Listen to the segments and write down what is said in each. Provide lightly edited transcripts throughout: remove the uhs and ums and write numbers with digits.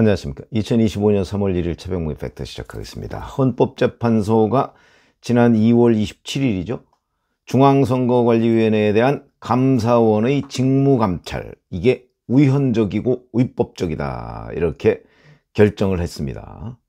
안녕하십니까. 2025년 3월 1일 최병무의 팩트 시작하겠습니다. 헌법재판소가 지난 2월 27일이죠. 중앙선거관리위원회에 대한 감사원의 직무감찰, 이게 위헌적이고 위법적이다, 이렇게 결정을 했습니다.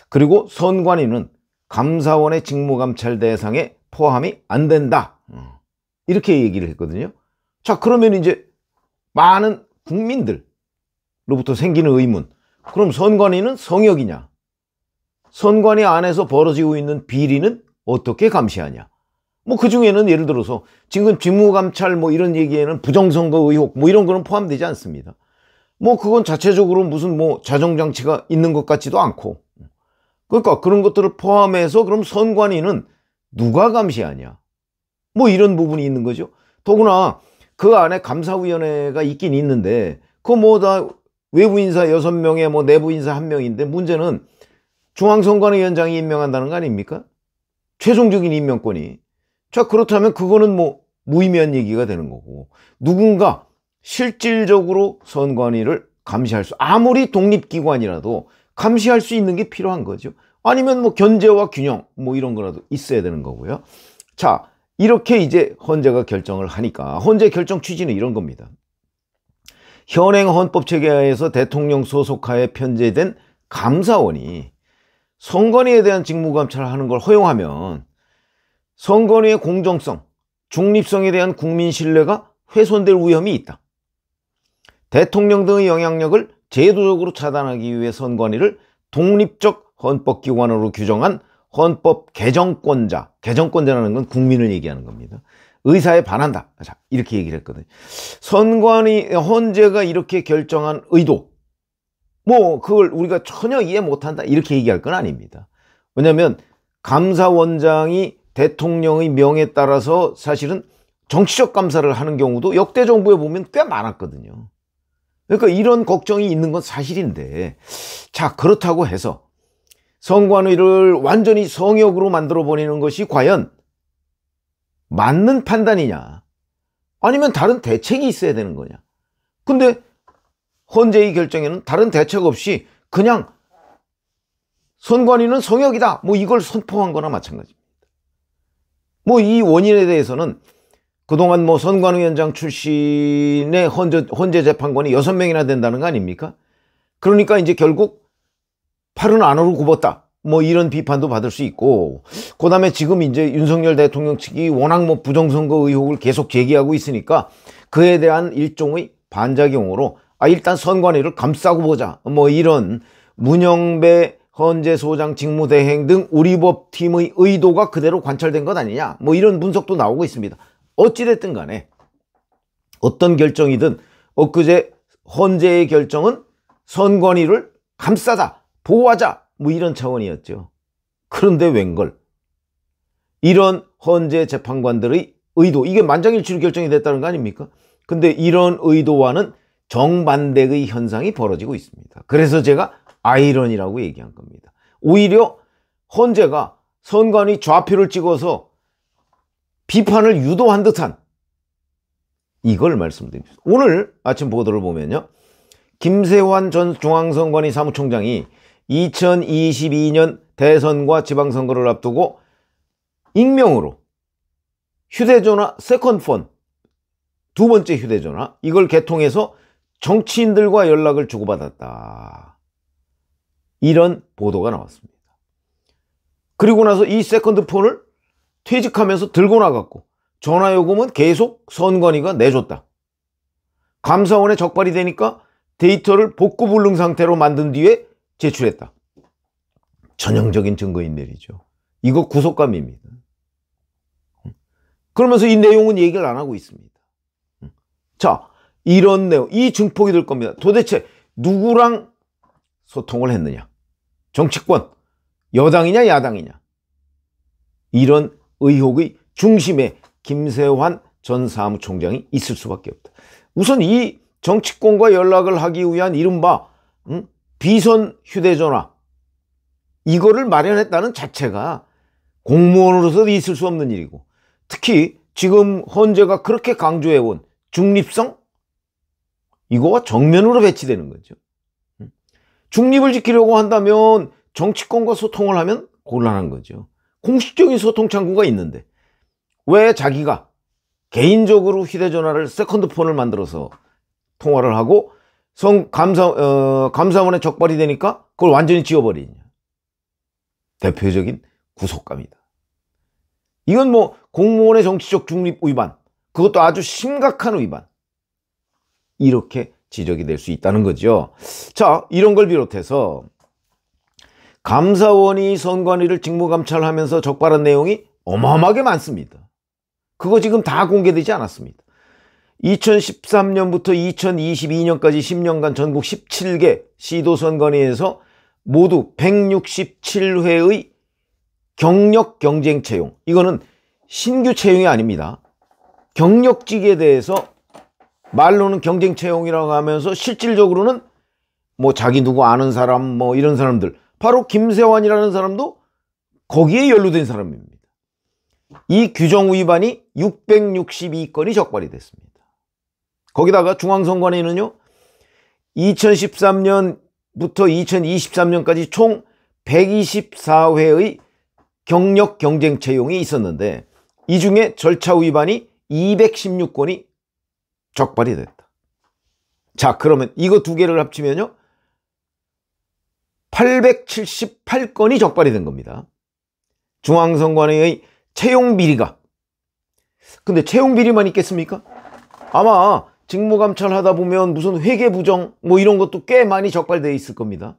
그리고 선관위는 감사원의 직무감찰 대상에 포함이 안 된다, 이렇게 얘기를 했거든요. 자, 그러면 이제 많은 국민들로부터 생기는 의문, 그럼 선관위는 성역이냐? 선관위 안에서 벌어지고 있는 비리는 어떻게 감시하냐? 뭐 그 중에는 예를 들어서 지금 직무감찰 뭐 이런 얘기에는 부정선거 의혹 뭐 이런 거는 포함되지 않습니다. 뭐 그건 자체적으로 무슨 뭐 자정장치가 있는 것 같지도 않고, 그러니까 그런 것들을 포함해서 그럼 선관위는 누가 감시하냐? 뭐 이런 부분이 있는 거죠. 더구나 그 안에 감사위원회가 있긴 있는데 그거 뭐 다 외부 인사 6명에 뭐 내부 인사 1명인데 문제는 중앙선관위원장이 임명한다는 거 아닙니까? 최종적인 임명권이. 자, 그렇다면 그거는 뭐 무의미한 얘기가 되는 거고, 누군가 실질적으로 선관위를 감시할 수, 아무리 독립기관이라도 감시할 수 있는 게 필요한 거죠. 아니면 뭐 견제와 균형 뭐 이런 거라도 있어야 되는 거고요. 자, 이렇게 이제 헌재가 결정을 하니까 헌재 결정 취지는 이런 겁니다. 현행 헌법체계하에서 대통령 소속하에 편제된 감사원이 선관위에 대한 직무감찰을 하는 걸 허용하면 선관위의 공정성, 중립성에 대한 국민 신뢰가 훼손될 위험이 있다. 대통령 등의 영향력을 제도적으로 차단하기 위해 선관위를 독립적 헌법기관으로 규정한 헌법 개정권자, 개정권자라는 건 국민을 얘기하는 겁니다. 의사에 반한다. 자, 이렇게 얘기를 했거든요. 선관위, 헌재가 이렇게 결정한 의도, 뭐 그걸 우리가 전혀 이해 못한다, 이렇게 얘기할 건 아닙니다. 왜냐하면 감사원장이 대통령의 명에 따라서 사실은 정치적 감사를 하는 경우도 역대 정부에 보면 꽤 많았거든요. 그러니까 이런 걱정이 있는 건 사실인데, 자, 그렇다고 해서 선관위를 완전히 성역으로 만들어 버리는 것이 과연 맞는 판단이냐, 아니면 다른 대책이 있어야 되는 거냐. 근데 헌재의 결정에는 다른 대책 없이 그냥 선관위는 성역이다, 뭐 이걸 선포한 거나 마찬가지입니다. 뭐 이 원인에 대해서는 그동안 뭐 선관위원장 출신의 헌재 재판관이 6명이나 된다는 거 아닙니까? 그러니까 이제 결국 팔은 안으로 굽었다, 뭐 이런 비판도 받을 수 있고, 그 다음에 지금 이제 윤석열 대통령 측이 워낙 뭐 부정선거 의혹을 계속 제기하고 있으니까 그에 대한 일종의 반작용으로 일단 선관위를 감싸고 보자, 뭐 이런 문영배 헌재소장 직무대행 등 우리법팀의 의도가 그대로 관철된 것 아니냐, 뭐 이런 분석도 나오고 있습니다. 어찌됐든 간에 어떤 결정이든 엊그제 헌재의 결정은 선관위를 감싸자, 보호하자, 뭐 이런 차원이었죠. 그런데 웬걸 이런 헌재 재판관들의 의도, 이게 만장일치로 결정이 됐다는 거 아닙니까? 근데 이런 의도와는 정반대의 현상이 벌어지고 있습니다. 그래서 제가 아이러니라고 얘기한 겁니다. 오히려 헌재가 선관위 좌표를 찍어서 비판을 유도한 듯한, 이걸 말씀드립니다. 오늘 아침 보도를 보면요, 김세환 전 중앙선관위 사무총장이 2022년 대선과 지방선거를 앞두고 익명으로 휴대전화 세컨폰, 두 번째 휴대전화, 이걸 개통해서 정치인들과 연락을 주고받았다, 이런 보도가 나왔습니다. 그리고 나서 이 세컨드폰을 퇴직하면서 들고 나갔고 전화요금은 계속 선관위가 내줬다. 감사원에 적발이 되니까 데이터를 복구 불능 상태로 만든 뒤에 제출했다. 전형적인 증거인멸이죠. 이거 구속감입니다. 그러면서 이 내용은 얘기를 안 하고 있습니다. 자, 이런 내용, 이 증폭이 될 겁니다. 도대체 누구랑 소통을 했느냐? 정치권, 여당이냐 야당이냐? 이런 의혹의 중심에 김세환 전 사무총장이 있을 수밖에 없다. 우선 이 정치권과 연락을 하기 위한 이른바 비선 휴대전화, 이거를 마련했다는 자체가 공무원으로서 있을 수 없는 일이고, 특히 지금 헌재가 그렇게 강조해온 중립성, 이거와 정면으로 배치되는 거죠. 중립을 지키려고 한다면 정치권과 소통을 하면 곤란한 거죠. 공식적인 소통 창구가 있는데 왜 자기가 개인적으로 휴대전화를 세컨드폰을 만들어서 통화를 하고 감사원에 적발이 되니까 그걸 완전히 지워버리냐. 대표적인 구속감이다. 이건 뭐 공무원의 정치적 중립 위반, 그것도 아주 심각한 위반, 이렇게 지적이 될 수 있다는 거죠. 자, 이런 걸 비롯해서 감사원이 선관위를 직무감찰하면서 적발한 내용이 어마어마하게 많습니다. 그거 지금 다 공개되지 않았습니다. 2013년부터 2022년까지 10년간 전국 17개 시도선관위에서 모두 167회의 경력 경쟁 채용, 이거는 신규 채용이 아닙니다. 경력직에 대해서 말로는 경쟁 채용이라고 하면서 실질적으로는 뭐 자기 누구 아는 사람 뭐 이런 사람들, 바로 김세환이라는 사람도 거기에 연루된 사람입니다. 이 규정 위반이 662건이 적발이 됐습니다. 거기다가 중앙선관위는요, 2013년부터 2023년까지 총 124회의 경력 경쟁 채용이 있었는데 이 중에 절차 위반이 216건이 적발이 됐다. 자, 그러면 이거 두 개를 합치면요 878건이 적발이 된 겁니다. 중앙선관위의 채용 비리가. 근데 채용 비리만 있겠습니까? 아마 직무감찰 하다 보면 무슨 회계부정 뭐 이런 것도 꽤 많이 적발되어 있을 겁니다.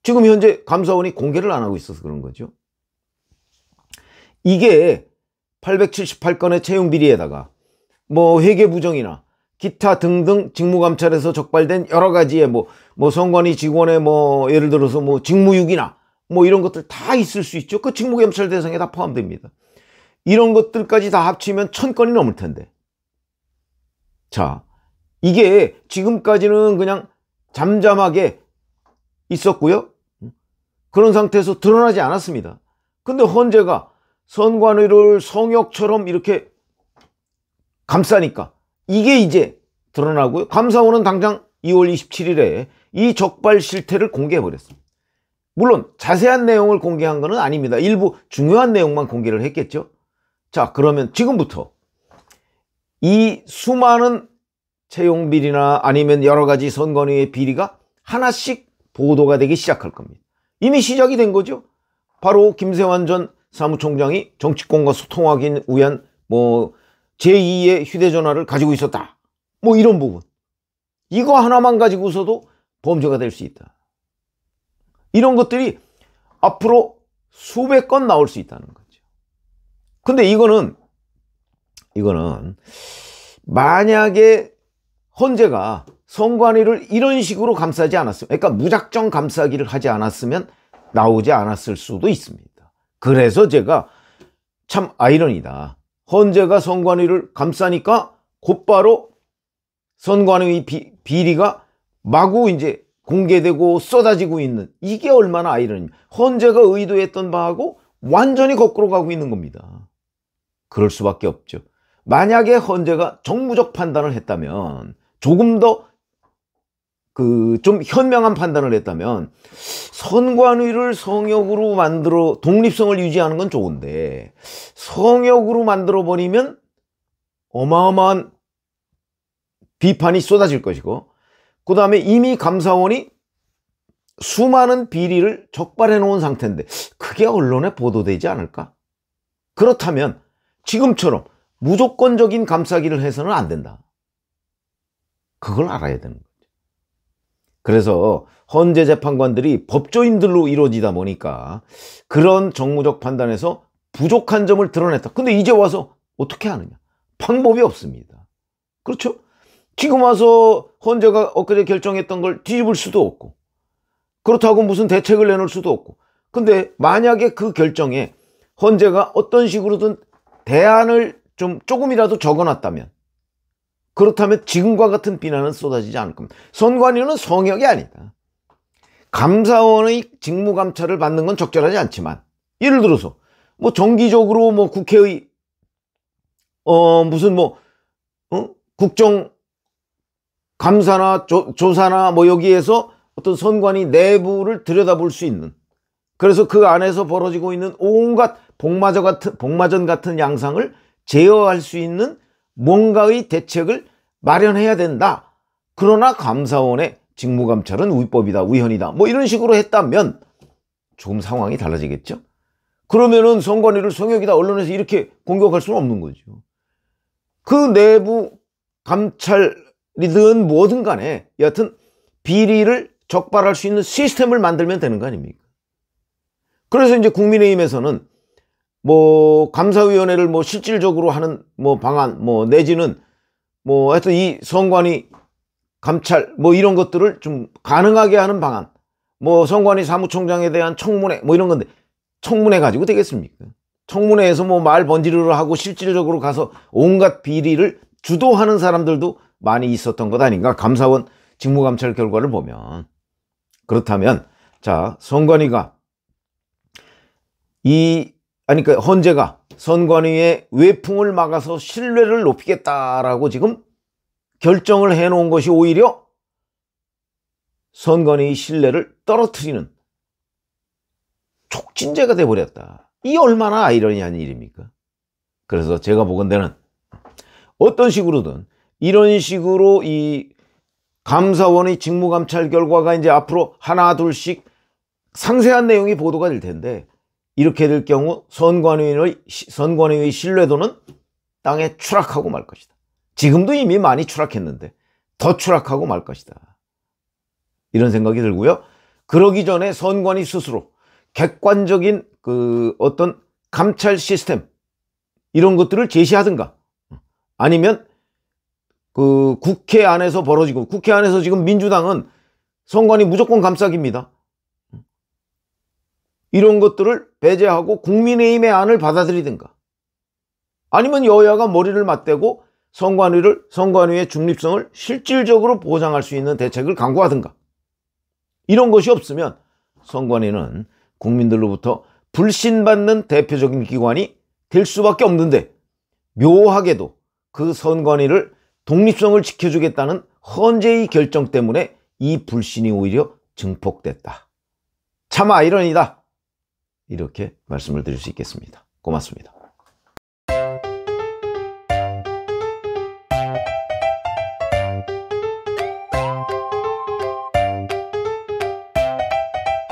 지금 현재 감사원이 공개를 안 하고 있어서 그런 거죠. 이게 878건의 채용 비리에다가 뭐 회계부정이나 기타 등등 직무감찰에서 적발된 여러 가지의 뭐 선관위 직원의 뭐 예를 들어서 뭐 직무유기나 뭐 이런 것들 다 있을 수 있죠. 그 직무감찰 대상에 다 포함됩니다. 이런 것들까지 다 합치면 1000건이 넘을 텐데. 자, 이게 지금까지는 그냥 잠잠하게 있었고요. 그런 상태에서 드러나지 않았습니다. 근데 헌재가 선관위를 성역처럼 이렇게 감싸니까 이게 이제 드러나고요. 감사원은 당장 2월 27일에 이 적발 실태를 공개해버렸습니다. 물론 자세한 내용을 공개한 건 아닙니다. 일부 중요한 내용만 공개를 했겠죠. 자, 그러면 지금부터 이 수많은 채용 비리나 아니면 여러 가지 선관위의 비리가 하나씩 보도가 되기 시작할 겁니다. 이미 시작이 된 거죠. 바로 김세환 전 사무총장이 정치권과 소통하기 위한 뭐 제2의 휴대전화를 가지고 있었다, 뭐 이런 부분, 이거 하나만 가지고서도 범죄가 될 수 있다. 이런 것들이 앞으로 수백 건 나올 수 있다는 거죠. 근데 이거는 만약에 헌재가 선관위를 이런 식으로 감싸지 않았으면, 그러니까 무작정 감싸기를 하지 않았으면 나오지 않았을 수도 있습니다. 그래서 제가 참 아이러니다. 헌재가 선관위를 감싸니까 곧바로 선관위 비리가 마구 이제 공개되고 쏟아지고 있는, 이게 얼마나 아이러니. 헌재가 의도했던 바하고 완전히 거꾸로 가고 있는 겁니다. 그럴 수밖에 없죠. 만약에 헌재가 정무적 판단을 했다면, 조금 더 좀 현명한 판단을 했다면, 선관위를 성역으로 만들어 독립성을 유지하는 건 좋은데 성역으로 만들어 버리면 어마어마한 비판이 쏟아질 것이고, 그 다음에 이미 감사원이 수많은 비리를 적발해 놓은 상태인데 그게 언론에 보도되지 않을까? 그렇다면 지금처럼 무조건적인 감싸기를 해서는 안 된다. 그걸 알아야 되는 거죠. 그래서 헌재 재판관들이 법조인들로 이루어지다 보니까 그런 정무적 판단에서 부족한 점을 드러냈다. 근데 이제 와서 어떻게 하느냐? 방법이 없습니다. 그렇죠? 지금 와서 헌재가 엊그제 결정했던 걸 뒤집을 수도 없고, 그렇다고 무슨 대책을 내놓을 수도 없고. 근데 만약에 그 결정에 헌재가 어떤 식으로든 대안을 좀 조금이라도 적어놨다면, 그렇다면 지금과 같은 비난은 쏟아지지 않을 겁니다. 선관위는 성역이 아니다. 감사원의 직무감찰을 받는 건 적절하지 않지만, 예를 들어서 뭐 정기적으로 뭐 국회의 무슨 국정 감사나 조사나 뭐 여기에서 어떤 선관위 내부를 들여다볼 수 있는, 그래서 그 안에서 벌어지고 있는 온갖 복마전 같은 양상을 제어할 수 있는 뭔가의 대책을 마련해야 된다. 그러나 감사원의 직무감찰은 위법이다, 위헌이다, 뭐 이런 식으로 했다면 조금 상황이 달라지겠죠. 그러면은 선관위를 성역이다, 언론에서 이렇게 공격할 수는 없는 거죠. 그 내부 감찰이든 뭐든 간에 여하튼 비리를 적발할 수 있는 시스템을 만들면 되는 거 아닙니까? 그래서 이제 국민의힘에서는 뭐 감사위원회를 뭐 실질적으로 하는 뭐 방안, 뭐 내지는 뭐 하여튼 이 선관위 감찰 뭐 이런 것들을 좀 가능하게 하는 방안, 뭐 선관위 사무총장에 대한 청문회 뭐 이런 건데, 청문회 가지고 되겠습니까? 청문회에서 뭐 말 번지르르 하고 실질적으로 가서 온갖 비리를 주도하는 사람들도 많이 있었던 것 아닌가, 감사원 직무감찰 결과를 보면. 그렇다면 자, 선관위가 그러니까 헌재가 선관위의 외풍을 막아서 신뢰를 높이겠다라고 지금 결정을 해놓은 것이 오히려 선관위의 신뢰를 떨어뜨리는 촉진제가 돼버렸다. 이 얼마나 아이러니한 일입니까? 그래서 제가 보건대는 어떤 식으로든 이런 식으로 이 감사원의 직무감찰 결과가 이제 앞으로 하나 둘씩 상세한 내용이 보도가 될 텐데, 이렇게 될 경우 선관위의 신뢰도는 땅에 추락하고 말 것이다. 지금도 이미 많이 추락했는데 더 추락하고 말 것이다. 이런 생각이 들고요. 그러기 전에 선관위 스스로 객관적인 그 어떤 감찰 시스템 이런 것들을 제시하든가, 아니면 그 국회 안에서 벌어지고, 국회 안에서 지금 민주당은 선관위 무조건 감싸기입니다. 이런 것들을 배제하고 국민의힘의 안을 받아들이든가, 아니면 여야가 머리를 맞대고 선관위의 중립성을 실질적으로 보장할 수 있는 대책을 강구하든가, 이런 것이 없으면 선관위는 국민들로부터 불신받는 대표적인 기관이 될 수밖에 없는데, 묘하게도 그 선관위를 독립성을 지켜주겠다는 헌재의 결정 때문에 이 불신이 오히려 증폭됐다. 참 아이러니다. 이렇게 말씀을 드릴 수 있겠습니다. 고맙습니다.